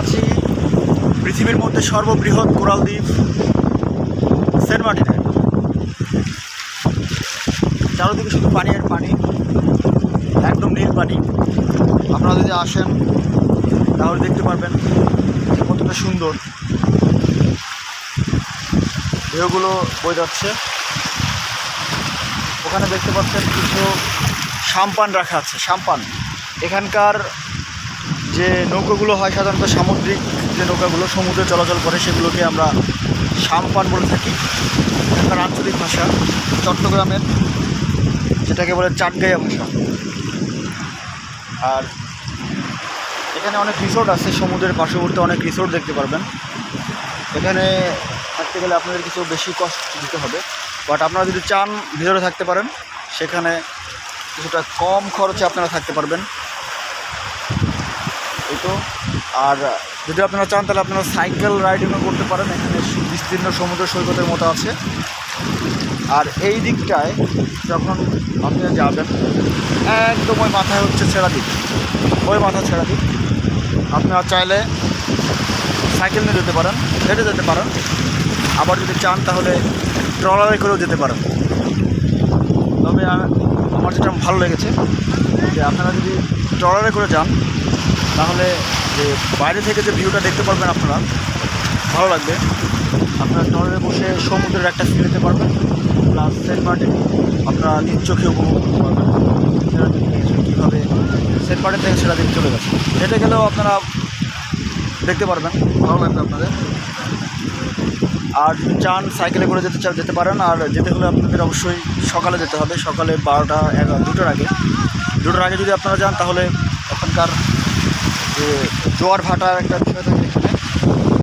আছি পৃথিবীর মধ্যে সর্ববৃহৎ কোরাল দ্বীপ সেন্ট মার্টিনে। চারদিকে শুধু পানি আর পানি, একদম নীল পানি। আপনারা যদি আসেন তাহলে দেখতে পারবেন কতটা সুন্দর ঢেউগুলো বয়ে যাচ্ছে। ওখানে দেখতে পাচ্ছেন কিছু সাম্পান রাখা আছে। সাম্পান এখানকার যে নৌকাগুলো হয় সাধারণত সামুদ্রিক যে নৌকাগুলো সমুদ্রে চলাচল করে সেগুলোকে আমরা সাম্পান বলে থাকি। এখানকার আঞ্চলিক ভাষা চট্টগ্রামের, যেটাকে বলে চাটগাইয়া ভাষা। আর এখানে অনেক রিসোর্ট আছে, সমুদ্রের পার্শ্ববর্তী অনেক রিসোর্ট দেখতে পারবেন। এখানে থাকতে গেলে আপনাদের কিছু বেশি কষ্ট দিতে হবে, বাট আপনারা যদি চান ভিতরে থাকতে পারেন, সেখানে কিছুটা কম খরচে আপনারা থাকতে পারবেন। এই তো। আর যদি আপনারা চান তাহলে আপনারা সাইকেল রাইডিংও করতে পারেন। এখানে বিস্তীর্ণ সমুদ্র সৈকতের মতো আছে। আর এই দিকটায় যখন আপনারা যাবেন একদম ওই মাথায় হচ্ছে ছেড়া দ্বীপ, ওই মাথা ছেড়া দ্বীপ। আপনারা চাইলে সাইকেল নিয়ে যেতে পারেন, হেঁটে যেতে পারেন, আবার যদি চান তাহলে ট্রলারে করেও যেতে পারেন। তবে আমার যেটা ভালো লেগেছে যে আপনারা যদি ট্রলারে করে যান তাহলে যে বাইরে থেকে যে ভিউটা দেখতে পারবেন আপনারা, ভালো লাগবে। আপনারা ট্রলারে বসে সমুদ্রের একটা ফিল নিতে পারবেন, প্লাস সেন্ট মার্টিন আপনারা নিজ চোখে উপভোগ করতে পারবেন। সেটা কীভাবে সেন্ট মার্টিন থেকে সেটা দিকে চলে গেছে, হেঁটে গেলেও আপনারা দেখতে পারবেন, ভালো লাগবে আপনাদের। আর যদি চান সাইকেলে করে যেতে পারেন। আর যেতে হলে আপনাদের অবশ্যই সকালে যেতে হবে, সকালে 12টা 2টার আগে। 2টার আগে যদি আপনারা যান তাহলে ওখানকার যে জোয়ার ভাটার একটা বিষয় থাকে এখানে,